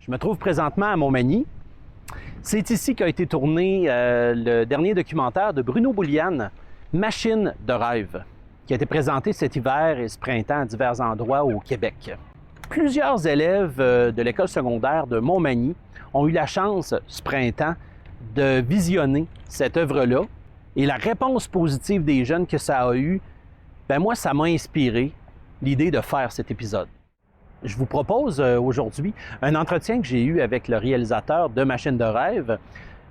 Je me trouve présentement à Montmagny. C'est ici qu'a été tourné le dernier documentaire de Bruno Bouliane, Machine de rêve, qui a été présenté cet hiver et ce printemps à divers endroits au Québec. Plusieurs élèves de l'école secondaire de Montmagny ont eu la chance ce printemps de visionner cette œuvre-là. Et la réponse positive des jeunes que ça a eu, moi, ça m'a inspiré l'idée de faire cet épisode. Je vous propose aujourd'hui un entretien que j'ai eu avec le réalisateur de Machine de rêve,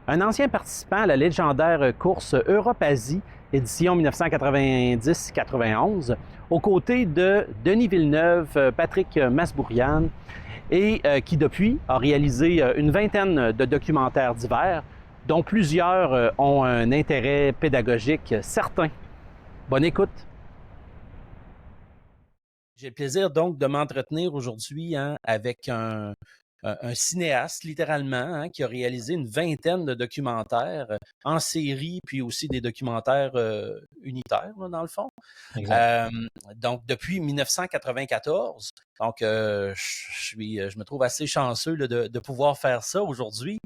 un ancien participant à la légendaire course Europe-Asie, édition 1990-91, aux côtés de Denis Villeneuve, Patrick Masbourian, et qui depuis a réalisé une vingtaine de documentaires divers, dont plusieurs ont un intérêt pédagogique certain. Bonne écoute! J'ai le plaisir donc de m'entretenir aujourd'hui avec un cinéaste, littéralement, qui a réalisé une vingtaine de documentaires en série, puis aussi des documentaires unitaires, là, dans le fond. Donc, depuis 1994. Donc, je me trouve assez chanceux là, de pouvoir faire ça aujourd'hui.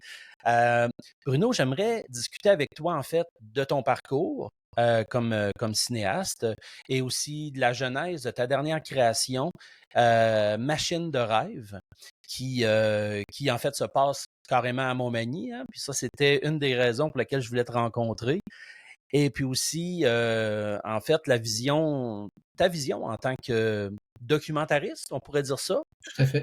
Bruno, j'aimerais discuter avec toi, en fait, de ton parcours. Comme cinéaste et aussi de la genèse de ta dernière création, Machine de rêve, qui en fait se passe carrément à Montmagny. Puis ça, c'était une des raisons pour lesquelles je voulais te rencontrer. Et puis aussi, en fait, ta vision en tant que documentariste, on pourrait dire ça, Tout à fait.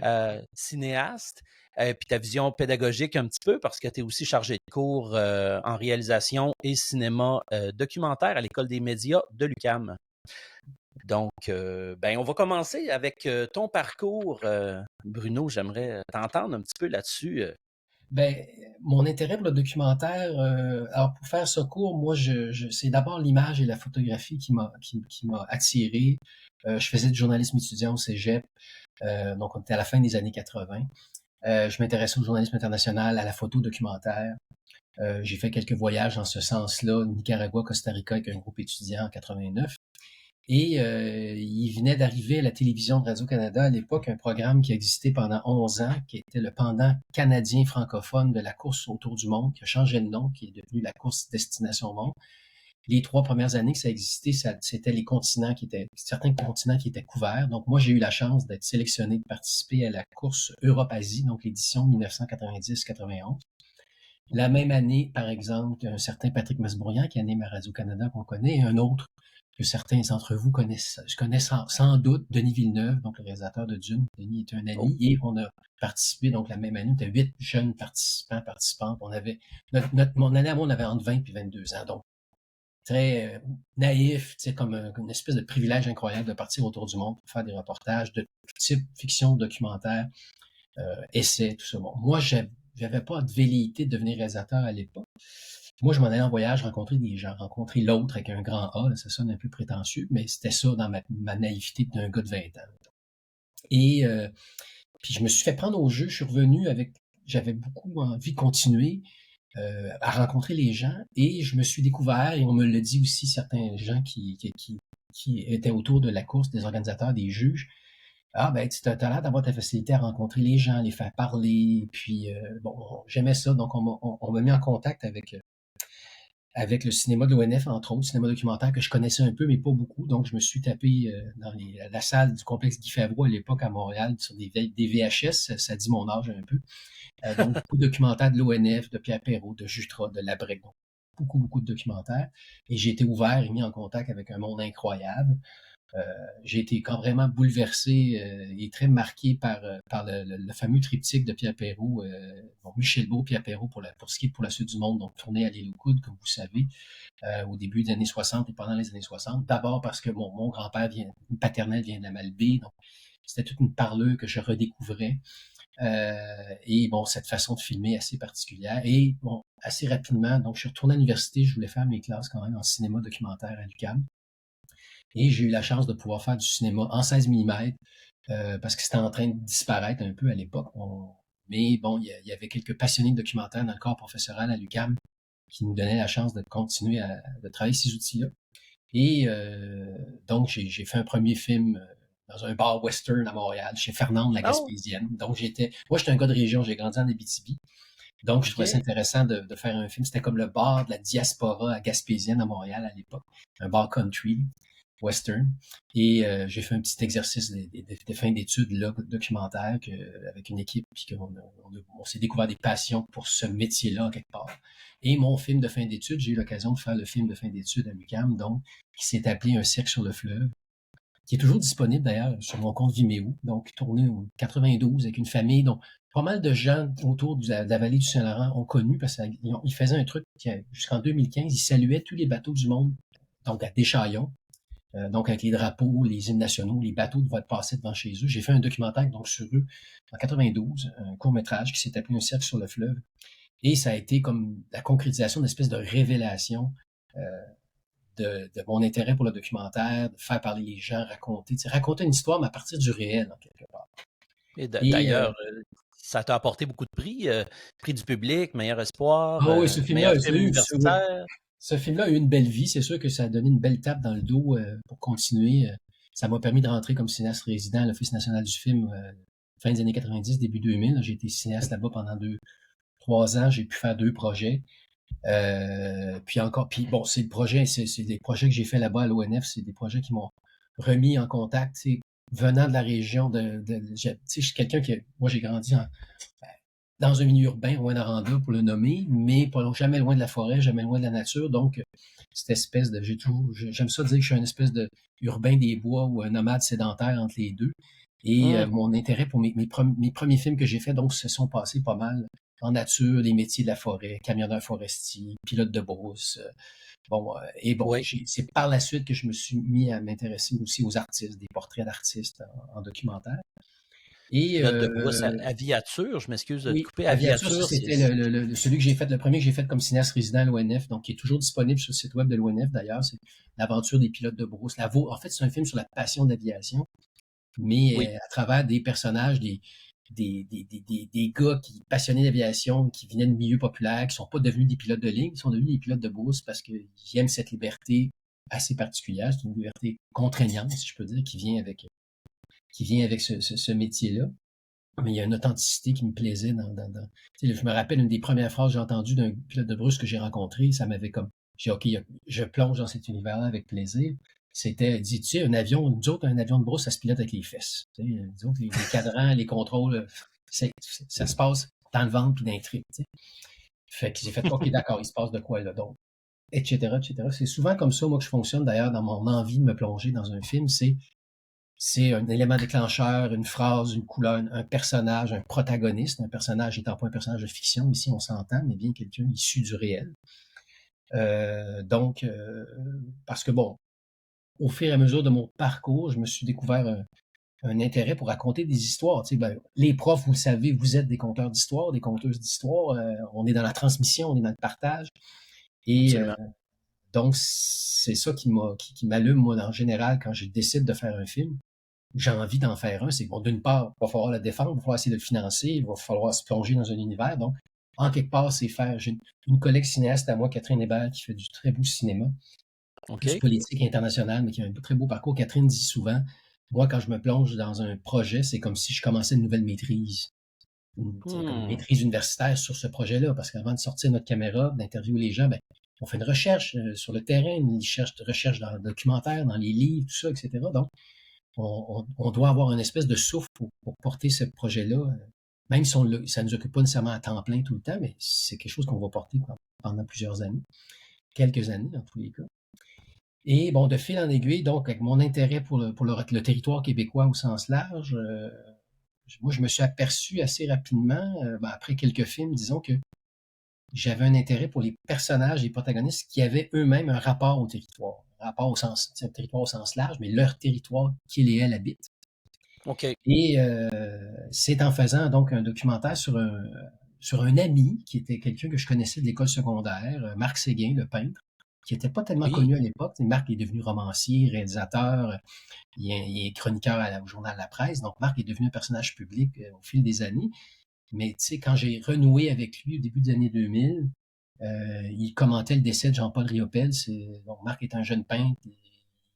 cinéaste, puis ta vision pédagogique un petit peu, parce que tu es aussi chargé de cours en réalisation et cinéma documentaire à l'École des médias de l'UQAM. Donc, on va commencer avec ton parcours. Bruno, j'aimerais t'entendre un petit peu là-dessus. Ben, mon intérêt pour le documentaire, alors pour faire ce cours, moi, c'est d'abord l'image et la photographie qui m'a attiré. Je faisais du journalisme étudiant au Cégep, donc on était à la fin des années 80. Je m'intéressais au journalisme international, à la photo documentaire. J'ai fait quelques voyages dans ce sens-là, Nicaragua, Costa Rica avec un groupe étudiant en 89. Et il venait d'arriver à la télévision de Radio-Canada à l'époque un programme qui existait pendant 11 ans, qui était le pendant canadien francophone de la course autour du monde, qui a changé de nom, qui est devenu la course Destination Monde. Les 3 premières années que ça existait, c'était certains continents qui étaient couverts. Donc moi, j'ai eu la chance d'être sélectionné de participer à la course Europe-Asie, donc l'édition 1990-91. La même année, par exemple, un certain Patrick Masbourian qui anime à Radio-Canada qu'on connaît, et un autre que certains d'entre vous connaissent. Je connais sans doute Denis Villeneuve, donc le réalisateur de Dune. Denis est un ami et on a participé donc la même année. On était 8 jeunes participantes. On avait mon année à moi, on avait entre 20 et 22 ans. Donc très naïf, comme une espèce de privilège incroyable de partir autour du monde pour faire des reportages de tout type, fiction, documentaire, essais, tout ça. Bon, moi, j'avais pas de velléité de devenir réalisateur à l'époque. Moi, je m'en allais en voyage rencontrer des gens, rencontrer l'autre avec un grand A, là, ça sonne un peu prétentieux, mais c'était ça dans ma naïveté d'un gars de 20 ans. Et puis je me suis fait prendre au jeu, je suis revenu j'avais beaucoup envie de continuer à rencontrer les gens et je me suis découvert, et on me l'a dit aussi, certains gens qui étaient autour de la course, des organisateurs, des juges. Ah, ben, tu as l'air d'avoir ta facilité à rencontrer les gens, les faire parler, puis j'aimais ça, donc on m'a mis en contact avec le cinéma de l'ONF, entre autres, cinéma documentaire que je connaissais un peu, mais pas beaucoup. Donc, je me suis tapé dans la salle du complexe Guy Favreau à l'époque à Montréal sur des VHS, ça dit mon âge un peu. Donc, beaucoup de documentaires de l'ONF, de Pierre Perrault, de Jutra, de Labrec. Donc, beaucoup de documentaires. Et j'ai été ouvert et mis en contact avec un monde incroyable. J'ai été vraiment bouleversé et très marqué par le fameux triptyque de Pierre Perrault, Michel Beau, Pierre Perrault pour ce qui est pour la suite du monde, donc tourné à l'île aux Coudes, comme vous savez, au début des années 60 et pendant les années 60. D'abord parce que mon grand-père paternel vient de la Malbaie, donc c'était toute une parlure que je redécouvrais. Et bon, cette façon de filmer assez particulière. Et bon, assez rapidement, donc je suis retourné à l'université, je voulais faire mes classes quand même en cinéma documentaire à l'UQAM. Et j'ai eu la chance de pouvoir faire du cinéma en 16 mm parce que c'était en train de disparaître un peu à l'époque. Mais bon, il y avait quelques passionnés de documentaire dans le corps professoral à l'UQAM qui nous donnaient la chance de continuer de travailler ces outils-là. Et donc, j'ai fait un premier film dans un bar western à Montréal, chez Fernande la Oh, Gaspésienne. Donc moi j'étais un gars de région, j'ai grandi en Abitibi. Donc je trouvais ça OK. intéressant de faire un film. C'était comme le bar de la diaspora à Gaspésienne à Montréal à l'époque, un bar country western. Et j'ai fait un petit exercice de fin d'études là, documentaire avec une équipe, puis on s'est découvert des passions pour ce métier-là en quelque part. Et mon film de fin d'études, j'ai eu l'occasion de faire le film de fin d'études à l'UQAM, donc qui s'est appelé Un cirque sur le fleuve, qui est toujours disponible d'ailleurs sur mon compte Vimeo, donc tourné en 92 avec une famille dont pas mal de gens autour de la vallée du Saint-Laurent ont connu parce qu'ils faisaient un truc jusqu'en 2015, ils saluaient tous les bateaux du monde, donc à Deschaillons, donc avec les drapeaux, les hymnes nationaux, les bateaux devaient passer devant chez eux. J'ai fait un documentaire donc sur eux en 92, un court-métrage qui s'est appelé Un cirque sur le fleuve. Et ça a été comme la concrétisation d'une espèce de révélation euh, de mon intérêt pour le documentaire, de faire parler les gens, raconter une histoire, mais à partir du réel, en quelque part. Et Et d'ailleurs, ça t'a apporté beaucoup de prix, prix du public, meilleur espoir, oui, meilleur film universitaire. ce film-là a eu une belle vie. C'est sûr que ça a donné une belle tape dans le dos pour continuer. Ça m'a permis de rentrer comme cinéaste résident à l'Office national du film fin des années 90, début 2000. J'ai été cinéaste là-bas pendant 3 ans. J'ai pu faire 2 projets. Puis bon, c'est des projets que j'ai fait là-bas à l'ONF, c'est des projets qui m'ont remis en contact, venant de la région je suis quelqu'un moi j'ai grandi dans un milieu urbain, Rouyn-Noranda pour le nommer, mais pas jamais loin de la forêt, jamais loin de la nature, donc cette espèce de, j'aime ça dire que je suis un espèce de urbain des bois ou un nomade sédentaire entre les deux. Et Hum, mon intérêt pour mes premiers films que j'ai faits, donc, se sont passés pas mal en nature, les métiers de la forêt, camionneur forestier, pilote de brousse. Et bon, oui. c'est par la suite que je me suis mis à m'intéresser aussi aux artistes, des portraits d'artistes en documentaire. Et Pilote de brousse à aviature, je m'excuse de te oui, couper. Aviature, ça Aviature, c'était celui que j'ai fait, le premier que j'ai fait comme cinéaste résident à l'ONF, donc qui est toujours disponible sur le site web de l'ONF d'ailleurs. C'est l'aventure des pilotes de brousse. En fait, c'est un film sur la passion d'aviation, mais oui. à travers des personnages, des gars passionnés d'aviation, qui venaient de milieux populaires, qui sont pas devenus des pilotes de ligne, qui sont devenus des pilotes de brousse parce qu'ils aiment cette liberté assez particulière. C'est une liberté contraignante, si je peux dire, qui vient avec ce métier-là. Mais il y a une authenticité qui me plaisait je me rappelle une des premières phrases que j'ai entendues d'un pilote de brousse que j'ai rencontré, ça m'avait comme, j'ai dit, OK, je plonge dans cet univers-là avec plaisir. C'était, dit, tu sais, nous autres, un avion de brousse, ça se pilote avec les fesses. Tu sais, nous autres, les cadrans, les contrôles, ça se passe dans le ventre puis dans les tripes, tu sais. Fait que j'ai fait, OK, d'accord, il se passe de quoi là, donc, etc., etc. C'est souvent comme ça, moi, que je fonctionne, d'ailleurs, dans mon envie de me plonger dans un film, c'est un élément déclencheur, une phrase, une couleur, un personnage, un protagoniste, un personnage étant pas un personnage de fiction, ici on s'entend, mais bien quelqu'un issu du réel. Donc, parce que bon, au fur et à mesure de mon parcours, je me suis découvert un intérêt pour raconter des histoires. Tu sais, les profs, vous le savez, vous êtes des conteurs d'histoires, des conteuses d'histoires. On est dans la transmission, on est dans le partage. Et Absolument. donc, c'est ça qui m'allume, moi, en général, quand je décide de faire un film. J'ai envie d'en faire un, c'est bon, d'une part, il va falloir le défendre, il va falloir essayer de le financer, il va falloir se plonger dans un univers. Donc, en quelque part, c'est faire. J'ai une collègue cinéaste à moi, Catherine Hébert, qui fait du très beau cinéma, plus OK. politique et international, mais qui a un très beau parcours. Catherine dit souvent, moi, quand je me plonge dans un projet, c'est comme si je commençais une nouvelle maîtrise. Comme une Hmm. maîtrise universitaire sur ce projet-là, parce qu'avant de sortir notre caméra, d'interviewer les gens, on fait une recherche sur le terrain, une recherche dans le documentaire, dans les livres, tout ça, etc. Donc, on doit avoir une espèce de souffle pour porter ce projet-là, même si ça ne nous occupe pas nécessairement à temps plein tout le temps, mais c'est quelque chose qu'on va porter pendant plusieurs années, quelques années dans tous les cas. Et bon, de fil en aiguille, donc avec mon intérêt pour le territoire québécois au sens large, moi je me suis aperçu assez rapidement, après quelques films, disons que j'avais un intérêt pour les personnages, les protagonistes qui avaient eux-mêmes un rapport au territoire, un rapport au sens, un territoire au sens large, mais leur territoire qu'ils et elles habitent. OK. Et c'est en faisant donc un documentaire sur un ami qui était quelqu'un que je connaissais de l'école secondaire, Marc Séguin, le peintre, qui n'était pas tellement Oui. connu à l'époque. Marc est devenu romancier, réalisateur, il est chroniqueur au journal La Presse. Donc Marc est devenu un personnage public au fil des années. Mais tu sais, quand j'ai renoué avec lui au début des années 2000, il commentait le décès de Jean-Paul Riopel. Donc Marc est un jeune peintre, il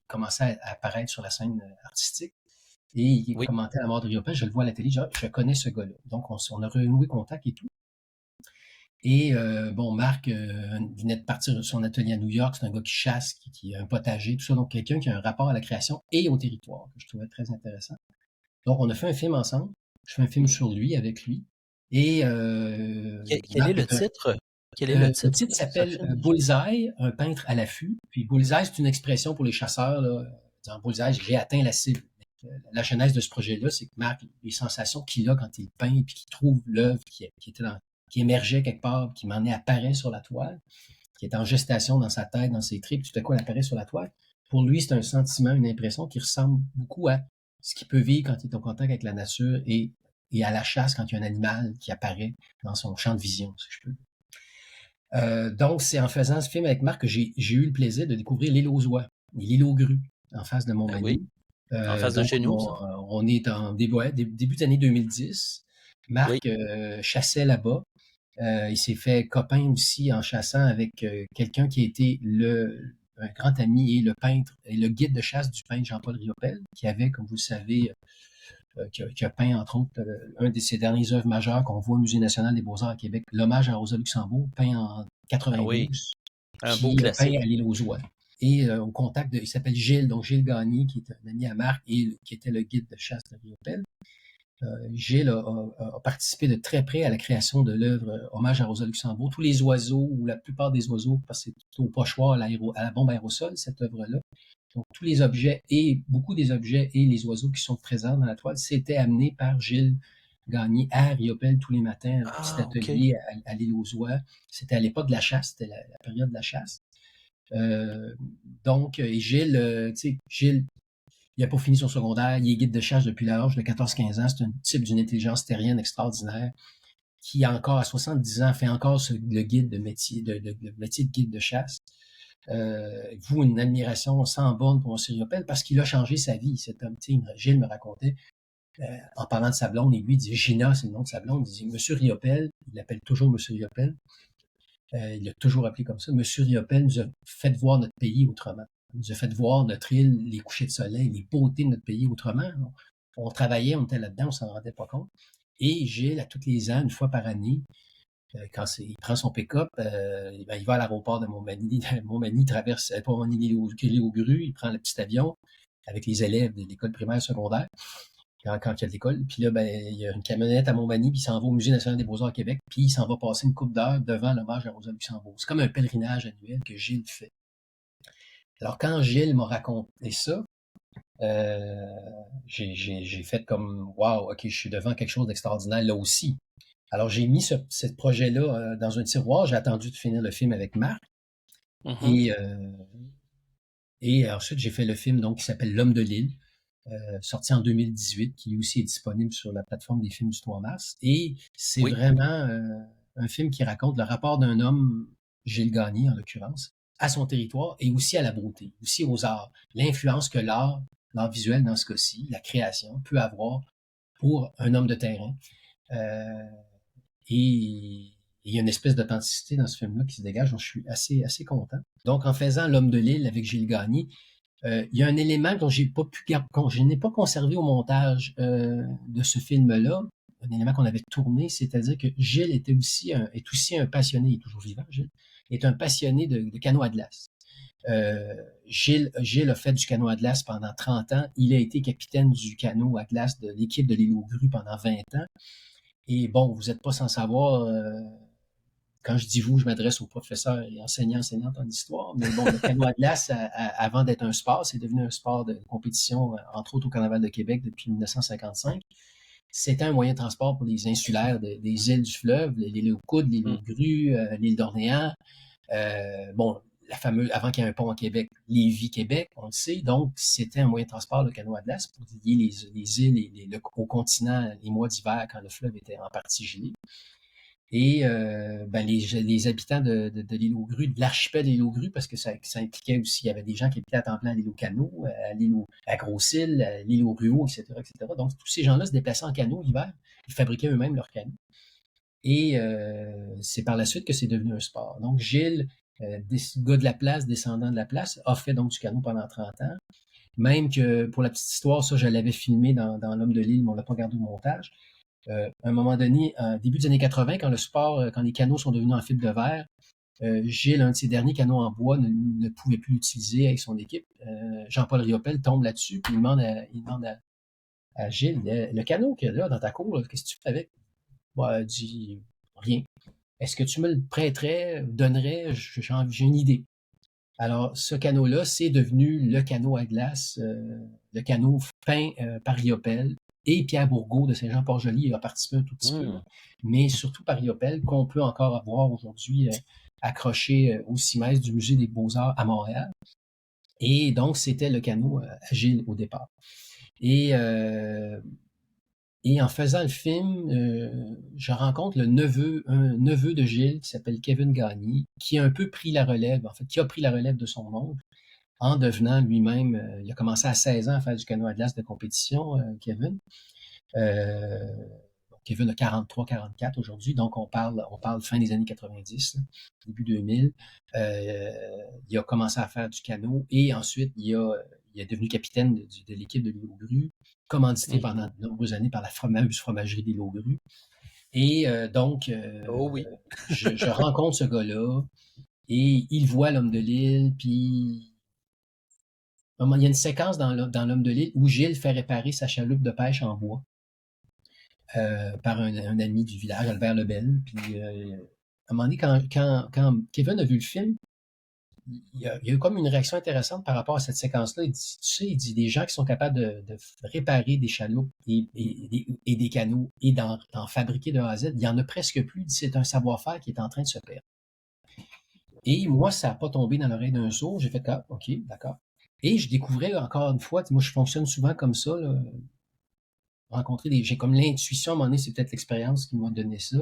commençait à apparaître sur la scène artistique. et il Oui. commentait la mort de Riopelle. Je le vois à la télé, genre, je connais ce gars-là. Donc, on a renoué contact et tout. Et bon, Marc venait de partir de son atelier à New York. C'est un gars qui chasse, qui a un potager, tout ça. Donc, quelqu'un qui a un rapport à la création et au territoire, que je trouvais très intéressant. Donc, on a fait un film ensemble. Je fais un film sur lui, avec lui. Et Quel est Marc le est un... titre? Quel est le Le titre titre de ce s'appelle film? Bullseye, un peintre à l'affût. Puis Bullseye, c'est une expression pour les chasseurs. Là. Dans Bullseye, j'ai atteint la cible. La genèse de ce projet-là, c'est que Marc, les sensations qu'il a quand il peint, puis qu'il trouve l'œuvre qui émergeait quelque part, qui m'en est apparaît sur la toile, qui est en gestation dans sa tête, dans ses tripes, tout à coup elle apparaît sur la toile. Pour lui, c'est un sentiment, une impression qui ressemble beaucoup à ce qu'il peut vivre quand il est en contact avec la nature et à la chasse quand il y a un animal qui apparaît dans son champ de vision, si je peux. Donc, c'est en faisant ce film avec Marc que j'ai eu le plaisir de découvrir l'île aux oies, l'île aux grues, en face de Ben oui, Montmagny. en face de Donc, chez nous, ça. on est en début des années 2010. Oui. Marc chassait là-bas. Il s'est fait copain aussi en chassant avec quelqu'un qui a été un grand ami et le peintre et le guide de chasse du peintre Jean-Paul Riopelle, qui avait, comme vous le savez, qui a peint, entre autres, un de ses dernières œuvres majeures qu'on voit au Musée national des beaux-arts à Québec, l'hommage à Rosa Luxembourg, peint en Ah oui, 92, un beau qui a peint classique. à l'île aux oies. Et au contact il s'appelle Gilles, donc Gilles Gagné, qui est un ami à Marc et qui était le guide de chasse de Riopelle. Gilles a participé de très près à la création de l'œuvre Hommage à Rosa Luxembourg. Tous les oiseaux, ou la plupart des oiseaux, parce que c'est au pochoir, à la bombe aérosol, cette œuvre-là. Donc, tous les objets et beaucoup des objets et les oiseaux qui sont présents dans la toile, c'était amené par Gilles Gagné à Riopelle tous les matins, un petit Ah, OK. atelier à l'île aux oies. C'était à l'époque de la chasse, c'était la période de la chasse. Donc, et Gilles, tu sais, Gilles, il n'a pas fini son secondaire, il est guide de chasse depuis l'âge de 14-15 ans. C'est un type d'une intelligence terrienne extraordinaire qui, encore à 70 ans, fait encore le guide de métier, le métier de guide de chasse. Vous, une admiration sans borne pour M. Riopelle parce qu'il a changé sa vie. Cet homme, Gilles me racontait, en parlant de sa blonde, et lui, il dit Gina, c'est le nom de sa blonde. Il dit M. Riopelle, il l'appelle toujours M. Riopelle. Il l'a toujours appelé comme ça. M. Riopelle nous a fait voir notre pays autrement. Il nous a fait voir notre île, les couchers de soleil, les beautés de notre pays autrement. On travaillait, on était là-dedans, on s'en rendait pas compte. Et Gilles, à tous les ans, une fois par année, quand il prend son pick-up, il va à l'aéroport de Montmagny. Montmagny, il traverse pas Montmagny aux grues, il prend le petit avion avec les élèves de l'école primaire secondaire, quand il y a de l'école. Puis là, il y a une camionnette à Montmagny, puis il s'en va au Musée national des beaux-arts à Québec, puis il s'en va passer une couple d'heures devant l'hommage à Rosa Luxembourg. C'est comme un pèlerinage annuel que Gilles fait. Alors, quand Gilles m'a raconté ça, j'ai fait comme, wow, OK, je suis devant quelque chose d'extraordinaire là aussi. Alors, j'ai mis ce projet-là dans un tiroir. J'ai attendu de finir le film avec Marc. Mhm. Et ensuite, j'ai fait le film donc, qui s'appelle L'Homme de l'île, sorti en 2018, qui lui aussi est disponible sur la plateforme des films du 3 mars. Et c'est Oui. vraiment un film qui raconte le rapport d'un homme, Gilles Gagné en l'occurrence, à son territoire et aussi à la beauté, aussi aux arts. L'influence que l'art visuel dans ce cas-ci, la création, peut avoir pour un homme de terrain. Euh, et il y a une espèce d'authenticité dans ce film-là qui se dégage, donc je suis assez content. Donc, en faisant L'Homme de l'île avec Gilles Gagné, il y a un élément dont je n'ai pas conservé au montage de ce film-là, un élément qu'on avait tourné, c'est-à-dire que Gilles est aussi un passionné, il est toujours vivant, Gilles, est un passionné de canot à glace. Gilles a fait du canot à glace pendant 30 ans. Il a été capitaine du canot à glace de l'équipe de l'île aux grues pendant 20 ans. Et bon, vous n'êtes pas sans savoir, quand je dis vous, je m'adresse aux professeurs et enseignantes en histoire, mais bon, le canot à glace, avant d'être un sport, c'est devenu un sport de compétition, entre autres au Carnaval de Québec depuis 1955. C'était un moyen de transport pour les insulaires des îles du fleuve, l'île aux Coudes, l'île aux Mm. Grues, l'île d'Orléans. Bon, la fameuse, avant qu'il y ait un pont à Québec, Lévis-Québec, on le sait. Donc, c'était un moyen de transport, le canot à glace, pour lier les îles et au continent les mois d'hiver quand le fleuve était en partie gelé. Et les habitants de l'île aux Grues, de l'archipel de l'île aux Grues, parce que ça impliquait aussi, il y avait des gens qui habitaient à temps plein à l'île aux Canots, à Grosse-Île, à l'île aux Ruaux, etc., etc. Donc, tous ces gens-là se déplaçaient en canot l'hiver. Ils fabriquaient eux-mêmes leurs canots. Et c'est par la suite que c'est devenu un sport. Donc, Gilles, gars de la place, descendant de la place, a fait donc du canot pendant 30 ans. Même que, pour la petite histoire, ça, je l'avais filmé dans L'Homme de l'île, mais on l'a pas gardé au montage. À un moment donné, début des années 80, quand le sport, quand les canots sont devenus en fibre de verre, Gilles, un de ses derniers canots en bois, ne pouvait plus l'utiliser avec son équipe. Jean-Paul Riopel tombe là-dessus, puis il demande à Gilles, le canot qu'il y a là dans ta cour, là, qu'est-ce que tu fais avec? Bah, il dit, rien. Est-ce que tu me le prêterais, donnerais? J'ai une idée. Alors, ce canot-là, c'est devenu le canot à glace, le canot peint par Riopel et Pierre Bourgault de Saint-Jean-Port-Joli a participé un tout petit peu, mais surtout par Riopel, qu'on peut encore avoir aujourd'hui accroché au CIMES du Musée des Beaux-Arts à Montréal. Et donc, c'était le canot Agile au départ. Et en faisant le film, je rencontre un neveu de Gilles qui s'appelle Kevin Gagné, qui a un peu pris la relève, en fait, qui a pris la relève de son oncle en devenant lui-même, il a commencé à 16 ans à faire du canot à glace de compétition, Kevin. Kevin a 43-44 aujourd'hui, donc on parle fin des années 90, début 2000. Il a commencé à faire du canot et ensuite il est devenu capitaine de l'équipe de l'île aux Grues, commandité pendant de nombreuses années par la fameuse fromagerie des Grues. Et donc, Oh oui. je rencontre ce gars-là et il voit l'homme de l'île, puis il y a une séquence dans l'homme de l'île où Gilles fait réparer sa chaloupe de pêche en bois par un ami du village, Albert Lebel. Puis à un moment donné, quand Kevin a vu le film, il y a eu comme une réaction intéressante par rapport à cette séquence-là. Il dit, tu sais, il dit, des gens qui sont capables de réparer des chaloupes et des canots et d'en fabriquer de A à Z, il y en a presque plus. Il dit, c'est un savoir-faire qui est en train de se perdre. Et moi, ça n'a pas tombé dans l'oreille d'un sourd. J'ai fait, ah, OK, d'accord. Et je découvrais encore une fois, moi, je fonctionne souvent comme ça, là, j'ai comme l'intuition, à un moment donné, c'est peut-être l'expérience qui m'a donné ça.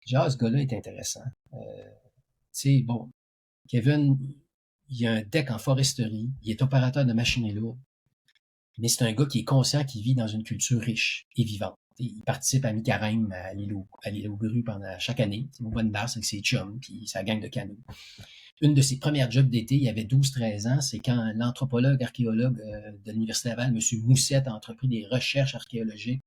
J'ai dit, ah, ce gars-là est intéressant. Tu sais, bon, Kevin, il a un deck en foresterie, il est opérateur de machines lourdes, mais c'est un gars qui est conscient qu'il vit dans une culture riche et vivante. Il participe à mi-carême à l'île aux Grues pendant chaque année, au mois de mars avec ses chums, puis sa gang de canots. Une de ses premières jobs d'été, il avait 12-13 ans, c'est quand l'anthropologue, archéologue de l'Université Laval, M. Moussette, a entrepris des recherches archéologiques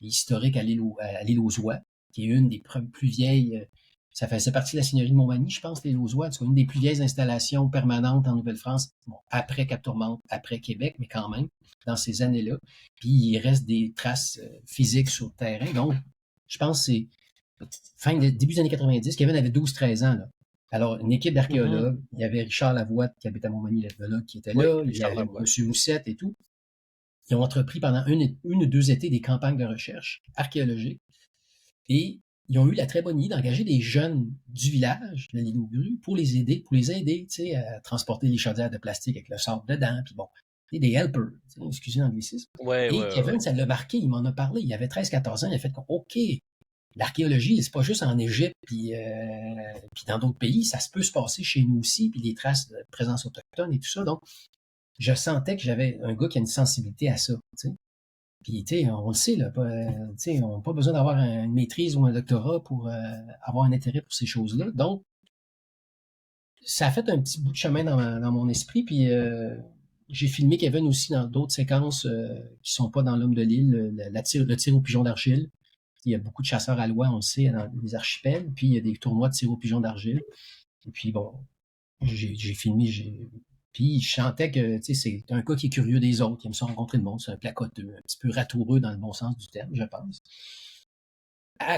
et historiques à l'île aux Oies, qui est une des plus vieilles, ça faisait partie de la seigneurie de Montmagny, je pense, l'île aux Oies, c'est une des plus vieilles installations permanentes en Nouvelle-France, bon, après Cap-Tourmente, après Québec, mais quand même, dans ces années-là. Puis il reste des traces physiques sur le terrain, donc je pense que c'est début des années 90, Kevin avait 12-13 ans, là. Alors, une équipe d'archéologues, il y avait Richard Lavoie qui habite à Montmagny, l'ethnologue qui était là, il y avait M. Moussette et tout. Ils ont entrepris pendant une ou deux étés des campagnes de recherche archéologique et ils ont eu la très bonne idée d'engager des jeunes du village, de l'île aux Grues, pour les aider, tu sais, à transporter les chaudières de plastique avec le sable dedans, puis bon, des helpers, excusez l'anglicisme. Et Kevin, ça l'a marqué, il m'en a parlé, il avait 13-14 ans, il a fait OK, l'archéologie, c'est pas juste en Égypte puis dans d'autres pays, ça se peut se passer chez nous aussi, puis des traces de présence autochtone et tout ça. Donc, je sentais que j'avais un gars qui a une sensibilité à ça. T'sais. Puis, tu sais, on le sait, là, on n'a pas besoin d'avoir une maîtrise ou un doctorat pour avoir un intérêt pour ces choses-là. Donc, ça a fait un petit bout de chemin dans mon esprit, puis j'ai filmé Kevin aussi dans d'autres séquences qui sont pas dans L'Homme de l'île, le tir au pigeon d'argile. Il y a beaucoup de chasseurs à l'oie, on le sait, dans les archipels. Puis il y a des tournois de tir au pigeon d'argile. Et puis bon, j'ai filmé, puis je sentais que c'est un gars qui est curieux des autres, qui aime ça rencontrer le monde. C'est un placoteux, un petit peu ratoureux dans le bon sens du terme, je pense.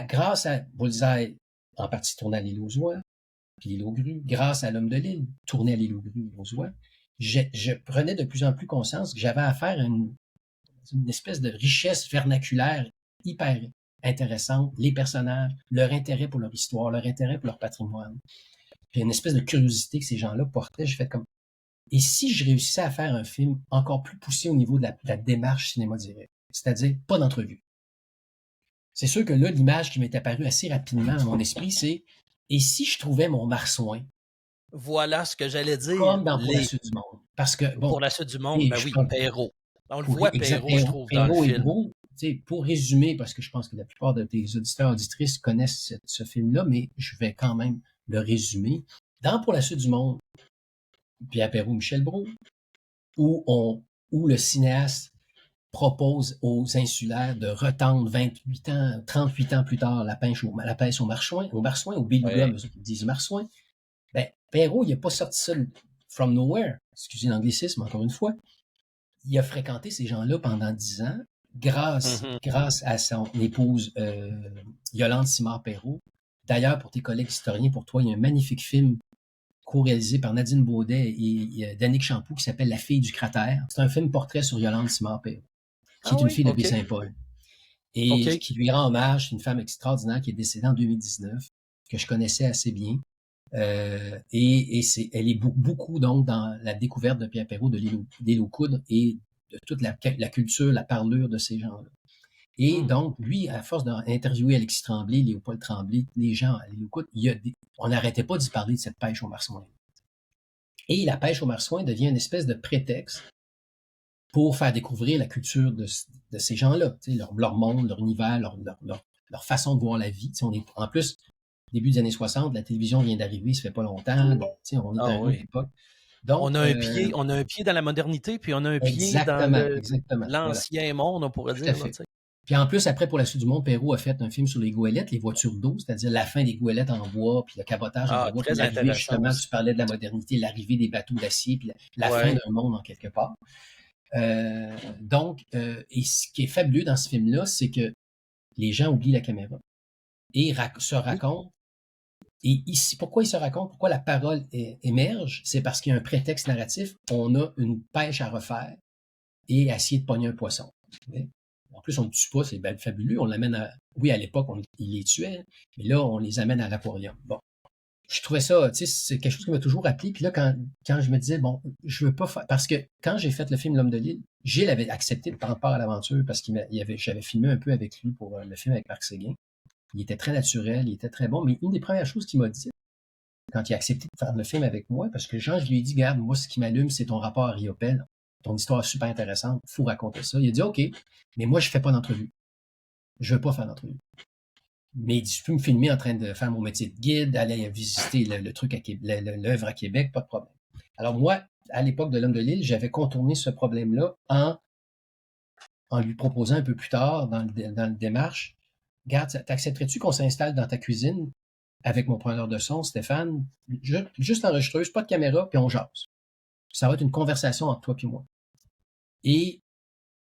Grâce à Bullseye, en partie tourné à l'île aux Oies, puis l'île aux Grues, grâce à L'Homme de l'île, tourné à l'île aux Grues, aux Oies, je prenais de plus en plus conscience que j'avais affaire à une espèce de richesse vernaculaire hyper intéressante, les personnages, leur intérêt pour leur histoire, leur intérêt pour leur patrimoine. Puis une espèce de curiosité que ces gens-là portaient. J'ai fait comme, et si je réussissais à faire un film encore plus poussé au niveau de la démarche cinéma direct, c'est-à-dire pas d'entrevue. C'est sûr que là, l'image qui m'est apparue assez rapidement à mon esprit, c'est, et si je trouvais mon marsouin? Voilà ce que j'allais dire. Comme dans Pour la suite du monde. Parce que, bon. Pour la suite du monde, ben oui, Perrault. On le voit, Perrault, je trouve, dans le film. Gros, pour résumer, parce que je pense que la plupart de tes auditeurs et auditrices connaissent ce film-là, mais je vais quand même le résumer. Dans Pour la suite du monde, Pierre Perrault, Michel Brault, où où le cinéaste propose aux insulaires de retendre 28 ans, 38 ans plus tard la pêche au marsouin, au beluga, Ouais. mais ils disent marsouin. Ben, Perrault, il n'a pas sorti ça from nowhere. Excusez l'anglicisme, encore une fois. Il a fréquenté ces gens-là pendant 10 ans grâce à son épouse Yolande Simard-Perrault. D'ailleurs, pour tes collègues historiens, pour toi, il y a un magnifique film co-réalisé par Nadine Baudet et Danick Champoux qui s'appelle La fille du cratère. C'est un film portrait sur Yolande Simard-Perrault, qui Ah est une oui, fille de OK. Baie-Saint-Paul. Et OK. qui lui rend hommage, c'est une femme extraordinaire qui est décédée en 2019, que je connaissais assez bien. Et elle est beaucoup donc dans la découverte de Pierre Perrault, de l'île aux coudres et de toute la culture, la parlure de ces gens-là. Et donc, lui, à force d'interviewer Alexis Tremblay, Léopold Tremblay, les gens à l'île aux coudres, on n'arrêtait pas d'y parler de cette pêche au marsouin. Et la pêche au marsouin devient une espèce de prétexte pour faire découvrir la culture de ces gens-là, leur monde, leur univers, leur façon de voir la vie. En plus, début des années 60, la télévision vient d'arriver, ça fait pas longtemps, donc on est à une autre époque. Donc, On a un pied dans la modernité, puis on a un pied dans exactement, voilà, l'ancien monde, on pourrait tout à dire, là, fait. tu sais. Puis en plus, après, pour la suite du monde, Perrault a fait un film sur les goélettes, les voitures d'eau, c'est-à-dire la fin des goélettes en bois, puis le cabotage en Ah, bois, puis très l'arrivée, intéressant justement, aussi. tu parlais de la modernité, l'arrivée des bateaux d'acier, puis la fin Ouais. d'un monde en quelque part. Donc, et ce qui est fabuleux dans ce film-là, c'est que les gens oublient la caméra et se Oui. racontent. Et ici, pourquoi ils se racontent, pourquoi la parole émerge, c'est parce qu'il y a un prétexte narratif. On a une pêche à refaire et essayer de pogner un poisson. En plus, on ne le tue pas, c'est fabuleux. On l'amène à... Oui, à l'époque, il les tuait, mais là, on les amène à l'aquarium. Bon. Je trouvais ça, tu sais, c'est quelque chose qui m'a toujours appelé. Puis là, quand je me disais, bon, je veux pas faire... Parce que quand j'ai fait le film L'Homme de l'île, Gilles avait accepté de prendre part à l'aventure parce j'avais filmé un peu avec lui pour le film avec Marc Séguin. Il était très naturel, il était très bon. Mais une des premières choses qu'il m'a dit, quand il a accepté de faire le film avec moi, parce que Jean, je lui ai dit, garde, moi, ce qui m'allume, c'est ton rapport à Riopelle. Ton histoire est super intéressante, faut raconter ça. Il a dit, OK, mais moi, je fais pas d'entrevue. Je veux pas faire d'entrevue. Mais il dit, tu peux me filmer en train de faire mon métier de guide, aller visiter le truc l'œuvre à Québec, pas de problème. Alors moi, à l'époque de L'Homme de l'île, j'avais contourné ce problème-là en lui proposant un peu plus tard dans le démarche, regarde, t'accepterais-tu qu'on s'installe dans ta cuisine avec mon preneur de son, Stéphane, juste enregistreuse, pas de caméra, puis on jase. Ça va être une conversation entre toi et moi. Et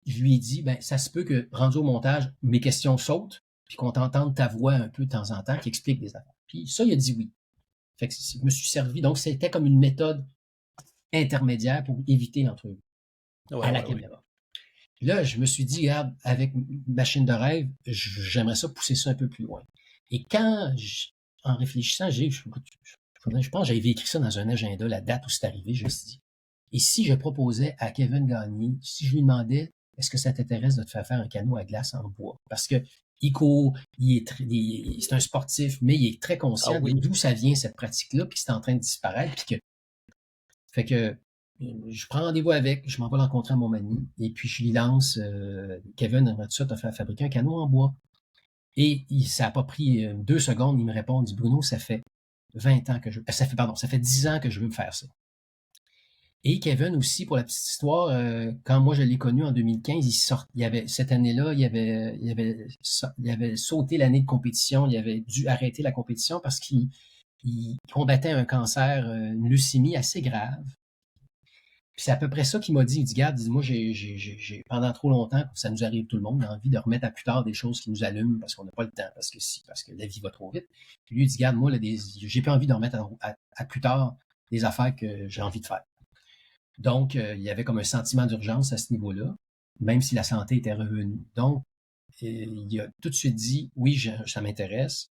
je lui ai dit, ben, ça se peut que, rendu au montage, mes questions sautent, puis qu'on t'entende ta voix un peu de temps en temps qui explique des affaires. Puis ça, il a dit oui. Fait que je me suis servi. Donc, c'était comme une méthode intermédiaire pour éviter l'entrevue Ouais, à la ouais, ouais. caméra. Là, je me suis dit, regarde, avec Machine de rêve, j'aimerais ça pousser ça un peu plus loin. Et en réfléchissant, je pense que j'avais écrit ça dans un agenda, la date où c'est arrivé, je me suis dit, et si je proposais à Kevin Gagné, si je lui demandais, est-ce que ça t'intéresse de te faire un canot à glace en bois? Parce que il court, c'est un sportif, mais il est très Ah conscient oui. d'où ça vient, cette pratique-là, puis c'est en train de disparaître, fait que je prends rendez-vous avec, je m'en vais rencontrer à Montmagny, et puis je lui lance, Kevin, aimerais-tu ça, t'as fait fabriquer un canot en bois? Et ça n'a pas pris 2 secondes, il me répond, il dit, Bruno, ça fait 20 ans que ça fait 10 ans que je veux me faire ça. Et Kevin aussi, pour la petite histoire, quand moi je l'ai connu en 2015, cette année-là, il avait sauté l'année de compétition, il avait dû arrêter la compétition parce qu'il combattait un cancer, une leucémie assez grave. Puis c'est à peu près ça qu'il m'a dit. Il dit, regarde, moi, j'ai pendant trop longtemps, ça nous arrive tout le monde, envie de remettre à plus tard des choses qui nous allument parce qu'on n'a pas le temps, parce que la vie va trop vite. Puis lui, il dit, regarde, moi, j'ai pas envie de remettre à plus tard des affaires que j'ai envie de faire. Donc, il y avait comme un sentiment d'urgence à ce niveau-là, même si la santé était revenue. Donc, il a tout de suite dit, oui, ça m'intéresse.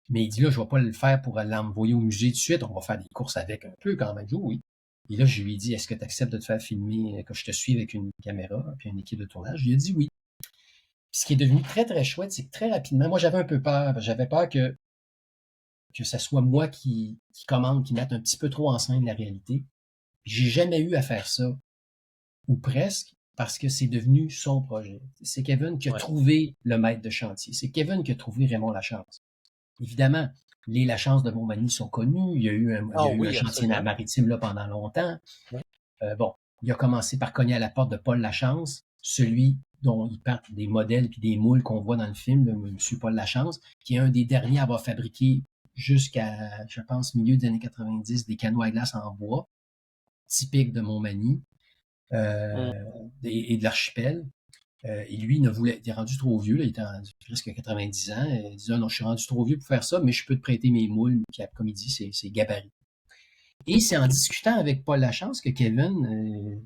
Mais il dit, là, je vais pas le faire pour l'envoyer au musée tout de suite. On va faire des courses avec un peu quand même. Oui. Et là, je lui ai dit, est-ce que tu acceptes de te faire filmer, que je te suive avec une caméra puis une équipe de tournage? Il a dit oui. Puis ce qui est devenu très, très chouette, c'est que très rapidement, moi, j'avais un peu peur. J'avais peur que ça soit moi qui commande, qui mette un petit peu trop en scène la réalité. J'ai jamais eu à faire ça, ou presque, parce que c'est devenu son projet. C'est Kevin qui a trouvé le maître de chantier. C'est Kevin qui a trouvé Raymond Lachance. Évidemment, les Lachance de Montmagny sont connus. Il y a eu un chantier Absolument. maritime là pendant longtemps. Ouais. Bon, il a commencé par cogner à la porte de Paul Lachance, celui dont il parle des modèles puis des moules qu'on voit dans le film, M. Paul Lachance, qui est un des derniers à avoir fabriqué jusqu'à, je pense, milieu des années 90, des canots à glace en bois, typiques de Montmagny et de l'archipel. Et lui, il est rendu trop vieux, là, il était rendu presque 90 ans. Il disait, non, je suis rendu trop vieux pour faire ça, mais je peux te prêter mes moules. Puis, comme il dit, c'est gabarit. Et c'est en discutant avec Paul Lachance que Kevin, M.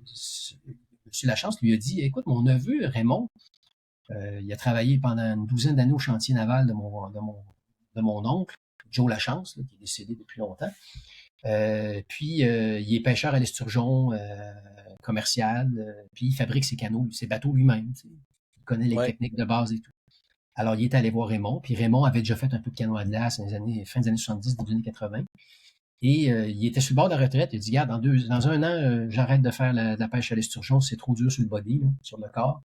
Lachance lui a dit, écoute, mon neveu Raymond, il a travaillé pendant une douzaine d'années au chantier naval de mon oncle, Joe Lachance, là, qui est décédé depuis longtemps. Puis, il est pêcheur à l'esturgeon commercial, puis il fabrique ses bateaux lui-même. Il connaît les techniques de base et tout. Alors, il est allé voir Raymond, puis Raymond avait déjà fait un peu de canot à glace dans fin des années 70, début des années 80. Et il était sur le bord de la retraite. Il a dit, regarde, dans un an, j'arrête de faire la pêche à l'esturgeon, c'est trop dur sur le body, là, sur le corps.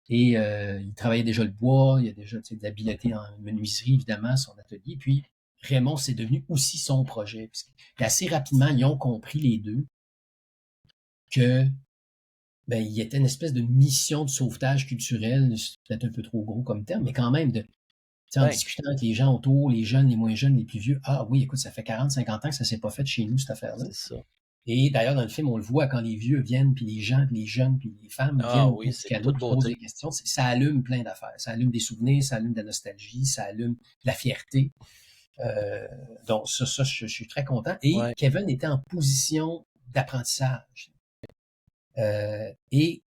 Et il travaillait déjà le bois, il a déjà de l'habileté en menuiserie, évidemment, son atelier. Puis Raymond, c'est devenu aussi son projet. Puis assez rapidement, ils ont compris les deux que il y était une espèce de mission de sauvetage culturel, c'est peut-être un peu trop gros comme terme, mais quand même en discutant avec les gens autour, les jeunes, les moins jeunes, les plus vieux. Ah oui, écoute, ça fait 40, 50 ans que ça s'est pas fait chez nous, cette affaire-là. C'est ça. Et d'ailleurs, dans le film, on le voit quand les vieux viennent, puis les gens, puis les jeunes, puis les femmes viennent au canot, posent des questions. Ça allume plein d'affaires. Ça allume des souvenirs, ça allume de la nostalgie, ça allume de la fierté. Donc, ça, je suis très content. Et Kevin était en position d'apprentissage. Et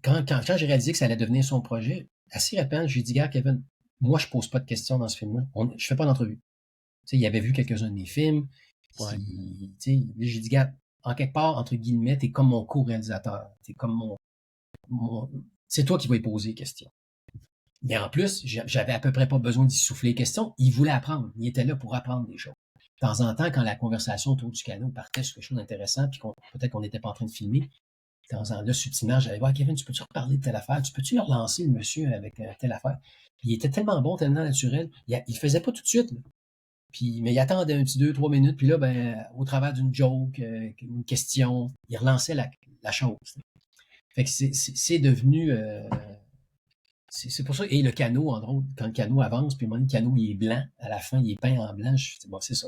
quand j'ai réalisé que ça allait devenir son projet, assez rapidement, j'ai dit, gars, Kevin, moi, je pose pas de questions dans ce film-là. Je fais pas d'entrevue. Il avait vu quelques-uns de mes films. J'ai dit, gars, en quelque part, entre guillemets, t'es comme mon co-réalisateur. T'es comme c'est toi qui vas y poser les questions. Mais en plus, j'avais à peu près pas besoin d'y souffler les questions. Il voulait apprendre. Il était là pour apprendre des choses. De temps en temps, quand la conversation autour du canot partait sur quelque chose d'intéressant, puis peut-être qu'on n'était pas en train de filmer, de temps en temps, là, subtilement, j'allais voir, Kevin, tu peux-tu reparler de telle affaire? Tu peux-tu relancer le monsieur avec telle affaire? Puis il était tellement bon, tellement naturel. Il faisait pas tout de suite, là. Puis, mais il attendait un petit 2-3 minutes, puis là, au travers d'une joke, une question, il relançait la chose. Fait que c'est devenu... c'est pour ça. Et le canot, en gros, quand le canot avance, puis le canot, il est blanc, à la fin, il est peint en blanc, c'est ça,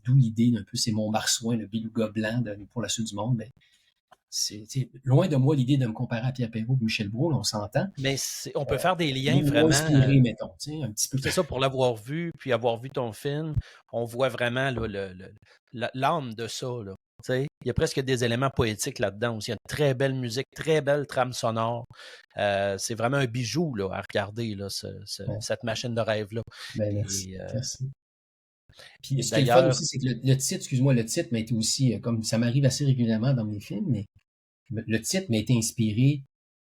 d'où l'idée d'un peu, c'est mon marsouin, le beluga blanc pour la suite du monde, mais c'est loin de moi l'idée de me comparer à Pierre Perrault et Michel Brault, on s'entend. Mais on peut faire des liens vraiment. Inspiré, mettons, un petit peu. C'est ça, pour l'avoir vu, puis avoir vu ton film, on voit vraiment l'âme de ça. Là. Il y a presque des éléments poétiques là-dedans aussi. Il y a une très belle musique, très belle trame sonore. C'est vraiment un bijou là, à regarder, là, cette machine de rêve-là. Merci. Merci. Puis ce qui est le fun aussi, c'est que le titre, excuse-moi, le titre m'a été aussi, comme ça m'arrive assez régulièrement dans mes films, mais le titre m'a été inspiré.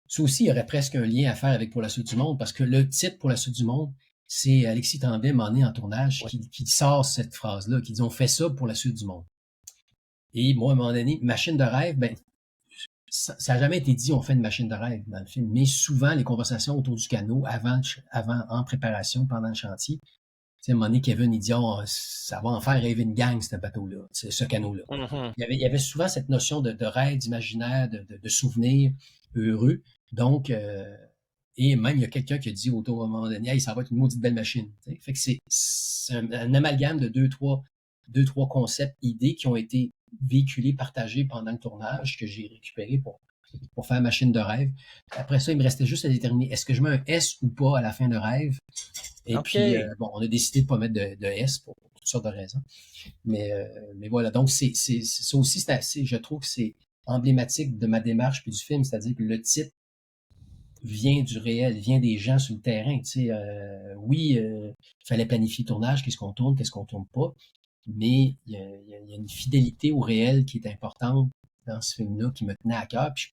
Ça aussi, il y aurait presque un lien à faire avec Pour la suite du monde, parce que le titre Pour la suite du monde, c'est Alexis Tremblay, en tournage, qui sort cette phrase-là, qui dit « On fait ça pour la suite du monde ». Et moi, à un moment donné, machine de rêve, ça n'a jamais été dit « On fait une machine de rêve » dans le film, mais souvent, les conversations autour du canot, avant, en préparation, pendant le chantier, à un moment donné, Kevin, il dit oh, ça va en faire rêver une gang, ce bateau-là, ce canot-là. Mm-hmm. Il y avait souvent cette notion de rêve, d'imaginaire, de souvenirs heureux. Donc, et même, il y a quelqu'un qui a dit autour à un moment donné, hey, ça va être une maudite belle machine. T'sais. Fait que c'est un amalgame de deux, trois concepts, idées qui ont été véhiculés, partagés pendant le tournage, que j'ai récupéré pour faire machine de rêve. Après ça, il me restait juste à déterminer, est-ce que je mets un S ou pas à la fin de rêve? Et puis, on a décidé de pas mettre de S pour toutes sortes de raisons. Mais voilà, donc ça aussi, c'est assez, je trouve que c'est emblématique de ma démarche puis du film, c'est-à-dire que le titre vient du réel, vient des gens sur le terrain. Oui, il fallait planifier le tournage, qu'est-ce qu'on tourne pas, mais il y a une fidélité au réel qui est importante dans ce film-là, qui me tenait à cœur, puis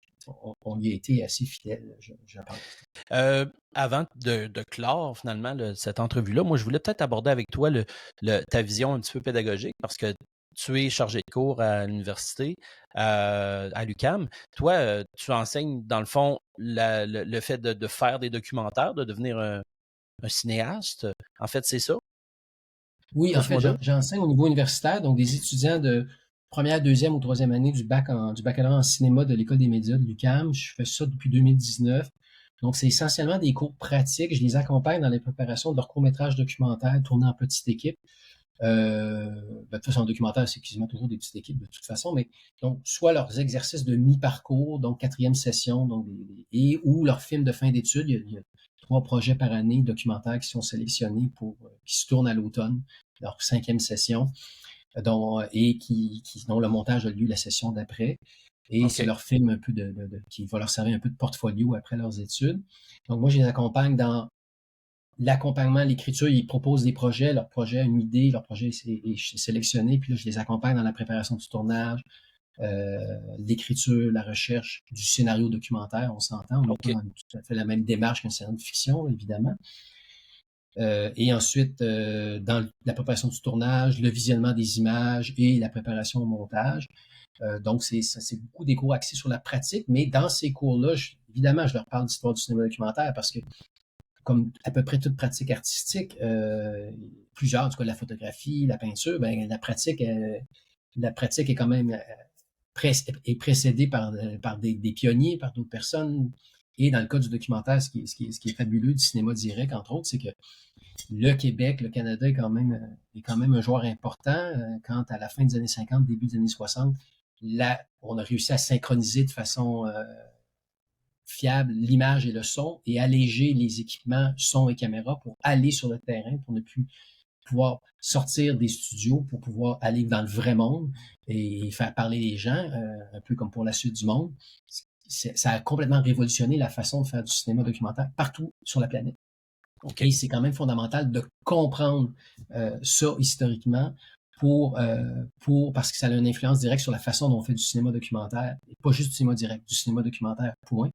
on y a été assez fidèle, je pense. Avant de clore finalement cette entrevue-là, moi je voulais peut-être aborder avec toi ta vision un petit peu pédagogique, parce que tu es chargé de cours à l'université, à l'UQAM. Toi, tu enseignes dans le fond le fait de faire des documentaires, de devenir un cinéaste. En fait, c'est ça? Oui, en fait, j'enseigne au niveau universitaire, donc des étudiants de première, deuxième ou troisième année du baccalauréat en cinéma de l'École des médias de l'UQAM. Je fais ça depuis 2019. Donc, c'est essentiellement des cours pratiques. Je les accompagne dans les préparations de leurs courts-métrages documentaires tournés en petite équipe. De toute façon, en documentaire, c'est quasiment toujours des petites équipes de toute façon, mais donc, soit leurs exercices de mi-parcours, donc quatrième session, donc et ou leurs films de fin d'études. Il y a 3 projets par année documentaires qui sont sélectionnés qui se tournent à l'automne, leur 5e session, dont le montage a lieu la session d'après. Et c'est leur film un peu qui va leur servir un peu de portfolio après leurs études. Donc, moi, je les accompagne dans l'accompagnement, l'écriture. Ils proposent des projets, leur projet a une idée, leur projet est sélectionné, puis là, je les accompagne dans la préparation du tournage, l'écriture, la recherche du scénario documentaire, on s'entend. On n'a pas tout à fait la même démarche qu'un scénario de fiction, évidemment. Et ensuite, dans la préparation du tournage, le visionnement des images et la préparation au montage. Donc, c'est beaucoup des cours axés sur la pratique, mais dans ces cours-là, évidemment, je leur parle d'histoire du cinéma documentaire parce que, comme à peu près toute pratique artistique, plusieurs, en tout cas la photographie, la peinture, ben la pratique est quand même est précédée par des pionniers, par d'autres personnes. Et dans le cas du documentaire, ce qui est fabuleux du cinéma direct, entre autres, c'est que le Québec, le Canada est quand même un joueur important. Quand à la fin des années 50, début des années 60, là, on a réussi à synchroniser de façon fiable l'image et le son et alléger les équipements son et caméra pour aller sur le terrain, pour ne plus pouvoir sortir des studios, pour pouvoir aller dans le vrai monde et faire parler les gens, un peu comme pour la suite du monde. Ça a complètement révolutionné la façon de faire du cinéma documentaire partout sur la planète. Et c'est quand même fondamental de comprendre ça historiquement parce que ça a une influence directe sur la façon dont on fait du cinéma documentaire, et pas juste du cinéma direct, du cinéma documentaire, point.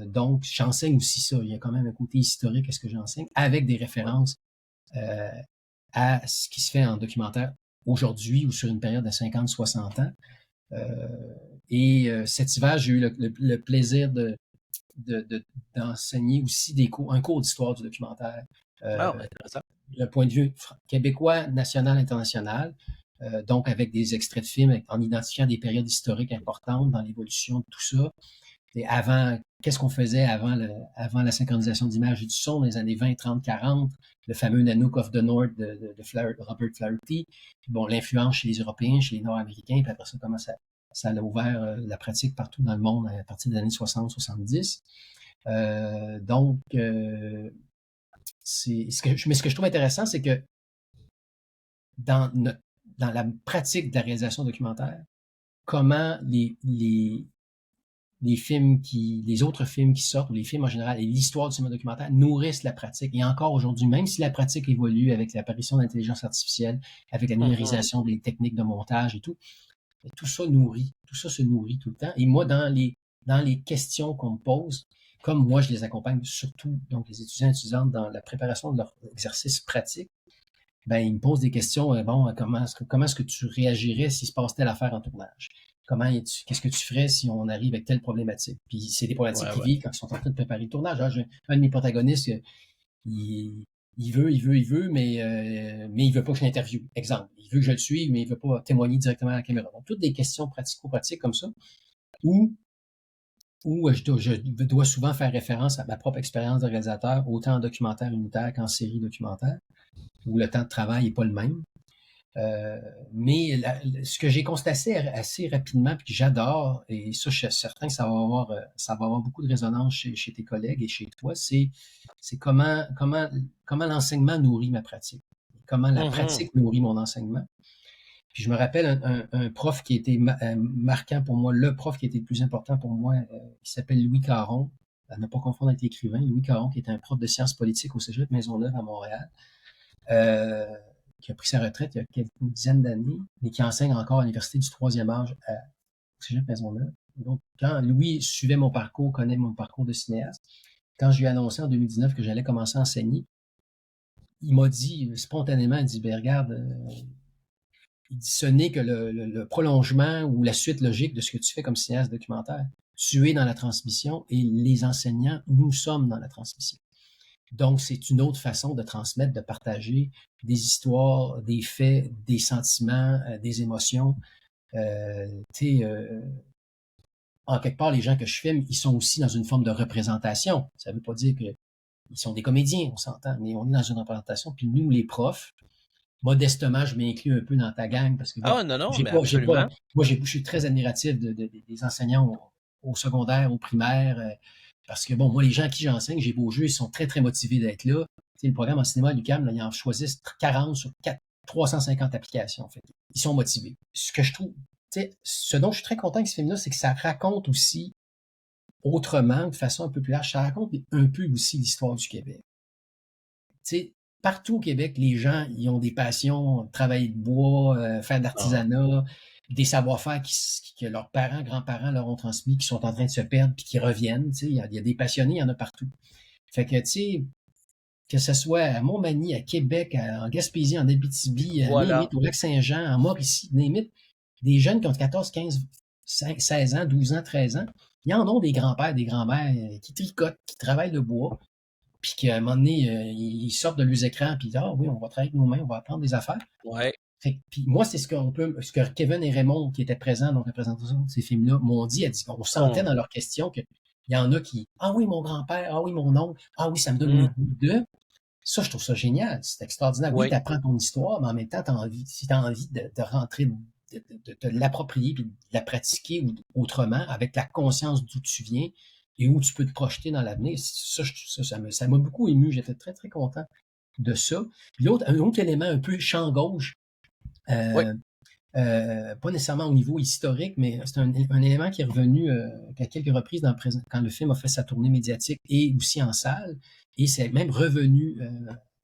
Donc, j'enseigne aussi ça. Il y a quand même un côté historique à ce que j'enseigne, avec des références à ce qui se fait en documentaire aujourd'hui ou sur une période de 50-60 ans. Cet hiver, j'ai eu le plaisir d'enseigner aussi un cours d'histoire du documentaire. Le point de vue québécois, national, international. Donc, avec des extraits de films, en identifiant des périodes historiques importantes dans l'évolution de tout ça. Et qu'est-ce qu'on faisait avant la synchronisation d'images et du son dans les années 20, 30, 40, le fameux Nanook of the North de Robert Flaherty. Bon, l'influence chez les Européens, chez les Nord-Américains, puis après ça, comment ça a ouvert la pratique partout dans le monde à partir des années 60-70. Mais ce que je trouve intéressant, c'est que dans la pratique de la réalisation documentaire, comment les autres films qui sortent, ou les films en général, et l'histoire du cinéma documentaire nourrissent la pratique. Et encore aujourd'hui, même si la pratique évolue avec l'apparition de l'intelligence artificielle, avec la numérisation des techniques de montage et tout ça se nourrit tout le temps. Et moi, dans les questions qu'on me pose, comme moi, je les accompagne surtout, donc les étudiants et étudiantes, dans la préparation de leur exercice pratique, ben, ils me posent des questions, comment est-ce que tu réagirais s'il se passe telle affaire en tournage? Qu'est-ce que tu ferais si on arrive avec telle problématique? Puis c'est des problématiques qu'ils vivent quand ils sont en train de préparer le tournage. Un de mes protagonistes, il veut, mais il veut pas que je l'interviewe. Exemple. Il veut que je le suive, mais il veut pas témoigner directement à la caméra. Donc, toutes des questions pratico-pratiques comme ça, où je dois souvent faire référence à ma propre expérience de réalisateur, autant en documentaire unitaire qu'en série documentaire, où le temps de travail n'est pas le même. Mais ce que j'ai constaté assez rapidement, puis que j'adore, et ça, je suis certain que ça va avoir beaucoup de résonance chez tes collègues et chez toi, c'est comment l'enseignement nourrit ma pratique, comment la pratique nourrit mon enseignement. Puis je me rappelle un prof qui était marquant pour moi, le prof qui était le plus important pour moi, qui s'appelle Louis Caron, à ne pas confondre avec l'écrivain, Louis Caron, qui était un prof de sciences politiques au Cégep Maisonneuve à Montréal. Qui a pris sa retraite il y a une dizaine d'années, mais qui enseigne encore à l'Université du troisième âge au Cégep Maisonneuve. Donc, quand Louis suivait mon parcours, connaît mon parcours de cinéaste, quand je lui ai annoncé en 2019 que j'allais commencer à enseigner, il m'a dit spontanément, il dit, ben regarde, ce n'est que le prolongement ou la suite logique de ce que tu fais comme cinéaste documentaire. Tu es dans la transmission et les enseignants, nous sommes dans la transmission. Donc, c'est une autre façon de transmettre, de partager des histoires, des faits, des sentiments, des émotions. Tu sais, en quelque part, les gens que je filme, ils sont aussi dans une forme de représentation. Ça veut pas dire qu'ils sont des comédiens, on s'entend, mais on est dans une représentation. Puis nous, les profs, modestement, je m'inclus un peu dans ta gang parce que bon, Ah, non, non, mais absolument. moi, je suis très admiratif des enseignants au secondaire, au primaire, parce que bon, moi, les gens à qui j'enseigne, j'ai beau jeu, ils sont très, très motivés d'être là. Tu sais, le programme en cinéma à l'UQAM, là, ils en choisissent 40 sur 350 applications, en fait. Ils sont motivés. Ce que je trouve, tu sais, ce dont je suis très content avec ce film-là, c'est que ça raconte aussi autrement, de façon un peu plus large, ça raconte un peu aussi l'histoire du Québec. Tu sais, partout au Québec, les gens, ils ont des passions, travailler de bois, faire de Ah, l'artisanat, des savoir-faire que leurs parents, grands-parents leur ont transmis, qui sont en train de se perdre, puis qui reviennent. Tu sais, il y a des passionnés, il y en a partout. Fait que, tu sais, que ce soit à Montmagny, à Québec, en Gaspésie, en Abitibi, à voilà. Némit, au Lac-Saint-Jean, en Mauricie, Némit, des jeunes qui ont 14, 15, 16 ans, 12 ans, 13 ans, ils en ont des grands-pères, des grands-mères qui tricotent, qui travaillent le bois, puis qu'à un moment donné, ils sortent de leurs écrans, puis ils disent, ah oui, on va travailler avec nos mains, on va apprendre des affaires. Ouais. Puis moi, c'est ce que Kevin et Raymond, qui étaient présents dans la présentation de ces films-là, m'ont dit, on sentait Hum, dans leurs questions qu'il y en a qui, ah oui, mon grand-père, ah oui, mon oncle, ah oui, ça me donne le hum, goût de. Ça, je trouve ça génial. C'est extraordinaire. Oui, oui. tu apprends ton histoire, mais en même temps, si tu as envie de rentrer, de l'approprier puis de la pratiquer autrement, avec la conscience d'où tu viens et où tu peux te projeter dans l'avenir, ça m'a beaucoup ému. J'étais très, très content de ça. Puis un autre élément un peu champ gauche, Oui. euh, pas nécessairement au niveau historique, mais c'est un élément qui est revenu à quelques reprises quand le film a fait sa tournée médiatique et aussi en salle. Et c'est même revenu,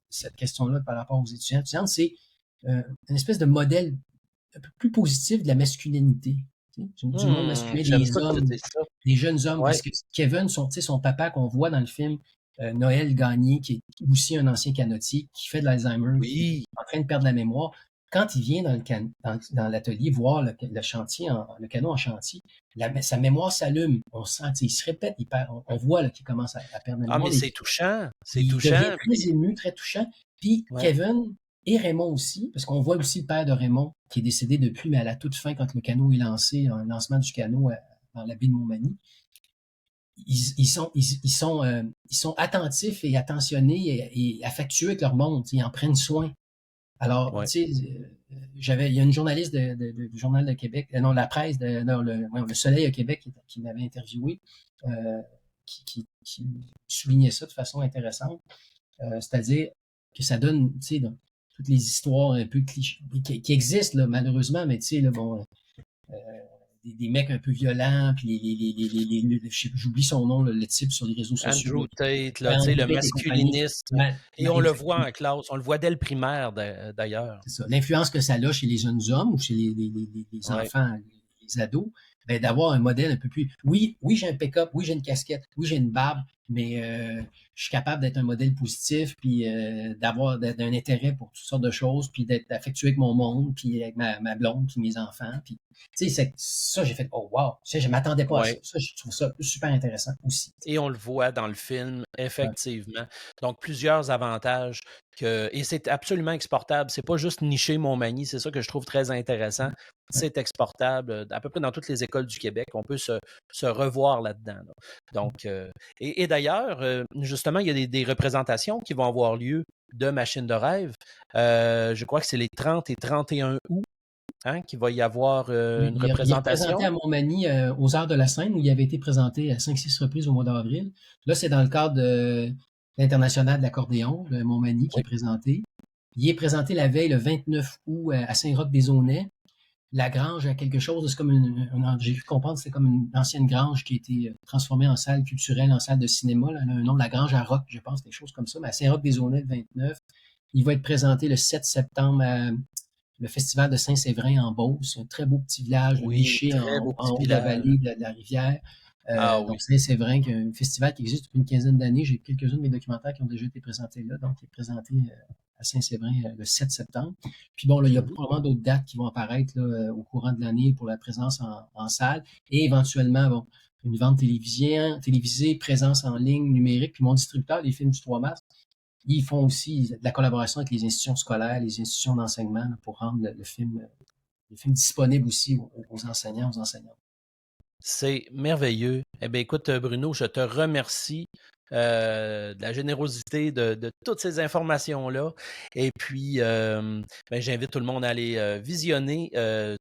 cette question-là par rapport aux étudiants. C'est une espèce de modèle un peu plus positif de la masculinité. Du monde masculin, J'aime ça que tu dis ça. des jeunes hommes, Oui. parce que Kevin, son papa qu'on voit dans le film, Noël Gagné, qui est aussi un ancien canotier, qui fait de l'Alzheimer, qui est Oui. en train de perdre la mémoire, quand il vient dans l'atelier voir le chantier, le canot en chantier, sa mémoire s'allume. On sent, il se répète, on voit qu'il commence à perdre la Ah, mémoire. mais c'est touchant. C'est Il devient touchant. très ému, très touchant. Puis Ouais. Kevin et Raymond aussi, parce qu'on voit aussi le père de Raymond, qui est décédé depuis, mais à la toute fin, quand le canot est lancé, un lancement du canot dans la baie de Montmagny, ils sont attentifs et attentionnés et affectueux avec leur monde. Ils en prennent soin. Alors, Ouais. tu sais, il y a une journaliste du Journal de Québec, non, la presse, non, le Soleil à Québec qui m'avait interviewé, qui soulignait ça de façon intéressante. C'est-à-dire que ça donne, tu sais, toutes les histoires un peu clichés, qui existent, là, malheureusement, mais tu sais, là, bon, des mecs un peu violents, puis j'oublie son nom, le type sur les réseaux sociaux, Andrew Tate, là, tu sais, Andrew le Tate et compagnie. masculinisme. Et on le voit en classe. On le voit dès le primaire, d'ailleurs. C'est ça. L'influence que ça a chez les jeunes hommes ou chez les Ouais. enfants, les ados, ben, d'avoir un modèle un peu plus. Oui, j'ai un pick-up, oui, j'ai une casquette, oui, j'ai une barbe, mais je suis capable d'être un modèle positif, puis d'avoir d'un intérêt pour toutes sortes de choses, puis d'être affectueux avec mon monde, puis avec ma blonde, puis mes enfants. Puis, tu sais, ça, j'ai fait, oh wow, ça, je m'attendais pas à ça. Ouais. Ça, je trouve ça super intéressant aussi. Et on le voit dans le film, Ouais. effectivement. Donc, plusieurs avantages et c'est absolument exportable. C'est pas juste niché Montmagny, c'est ça que je trouve très intéressant. Ouais. C'est exportable à peu près dans toutes les écoles du Québec. On peut se revoir là-dedans. Là. Donc, et d'ailleurs, justement, il y a des représentations qui vont avoir lieu de Machine de rêve. Je crois que c'est les 30 et 31 août. Hein, qu'il va y avoir Oui, une il est représenté représentation. à Montmagny aux Arts de la Seine, où il avait été présenté à 5-6 reprises au mois d'avril. Là, c'est dans le cadre de l'International de l'accordéon de Montmagny qui Oui. est présenté. Il est présenté la veille, le 29 août, à Saint-Roch-des-Aunais. La grange a quelque chose, c'est comme j'ai vu comprendre, c'est comme une ancienne grange qui a été transformée en salle culturelle, en salle de cinéma. Là, elle a un nom de la grange à Roch, je pense, des choses comme ça. Mais à Saint-Roch-des-Aunais, le 29. Il va être présenté le 7 septembre à le festival de Saint-Séverin en Beauce, un très beau petit village Oui, niché très beau en petit haut de la village. vallée de la rivière. Ah oui. Donc Saint-Séverin, qui est un festival qui existe depuis une quinzaine d'années. J'ai quelques-uns de mes documentaires qui ont déjà été présentés là, donc il est présenté à Saint-Séverin le 7 septembre. Puis bon, là, il y a Mhm. probablement d'autres dates qui vont apparaître là, au courant de l'année pour la présence en salle et éventuellement, bon, une vente télévisée, présence en ligne, numérique. Puis mon distributeur, les films du 3 mars, Ils font aussi de la collaboration avec les institutions scolaires, les institutions d'enseignement là, pour rendre le film disponible aussi aux enseignants, aux enseignantes. C'est merveilleux. Eh bien, écoute, Bruno, je te remercie de la générosité de toutes ces informations-là. Et puis, ben, j'invite tout le monde à aller visionner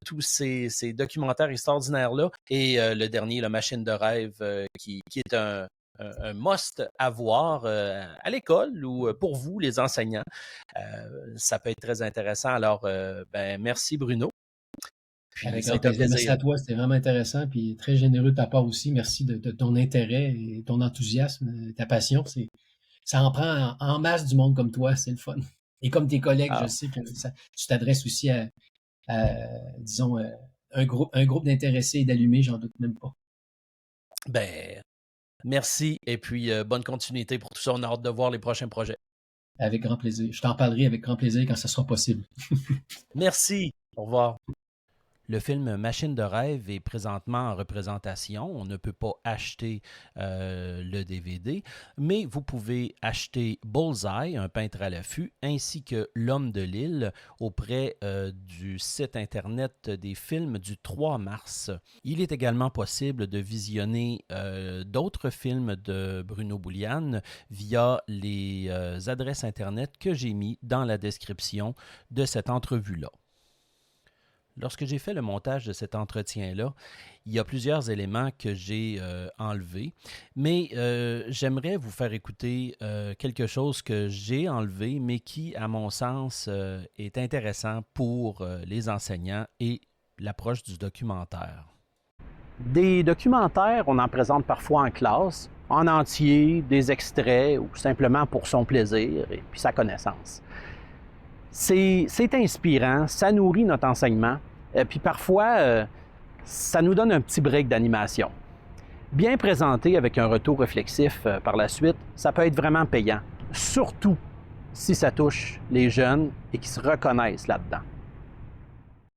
tous ces documentaires extraordinaires-là. Et le dernier, La Machine de rêve, qui est un must à voir à l'école ou pour vous, les enseignants. Ça peut être très intéressant. Alors, ben, merci, Bruno. Puis, Avec ça a grand été un plaisir. Merci plaisir. à toi, c'était vraiment intéressant puis très généreux de ta part aussi. Merci de ton intérêt et ton enthousiasme, ta passion. Ça en prend en masse du monde comme toi, c'est le fun. Et comme tes collègues, je Ah, sais que tu t'adresses aussi disons, un groupe d'intéressés et d'allumés, j'en doute même pas. ben, merci et puis bonne continuité pour tout ça. On a hâte de voir les prochains projets. Avec grand plaisir. Je t'en parlerai avec grand plaisir quand ce sera possible. Merci. Au revoir. Le film Machine de rêve est présentement en représentation. On ne peut pas acheter le DVD, mais vous pouvez acheter Bullseye, un peintre à l'affût, ainsi que L'Homme de l'île auprès du site Internet des films du 3 mars. Il est également possible de visionner d'autres films de Bruno Bouliane via les adresses Internet que j'ai mis dans la description de cette entrevue-là. Lorsque j'ai fait le montage de cet entretien-là, il y a plusieurs éléments que j'ai enlevés, mais j'aimerais vous faire écouter quelque chose que j'ai enlevé, mais qui, à mon sens, est intéressant pour les enseignants et l'approche du documentaire. Des documentaires, on en présente parfois en classe, en entier, des extraits ou simplement pour son plaisir et puis sa connaissance. C'est inspirant, ça nourrit notre enseignement, puis parfois, ça nous donne un petit break d'animation. Bien présenté avec un retour réflexif par la suite, ça peut être vraiment payant, surtout si ça touche les jeunes et qui se reconnaissent là-dedans.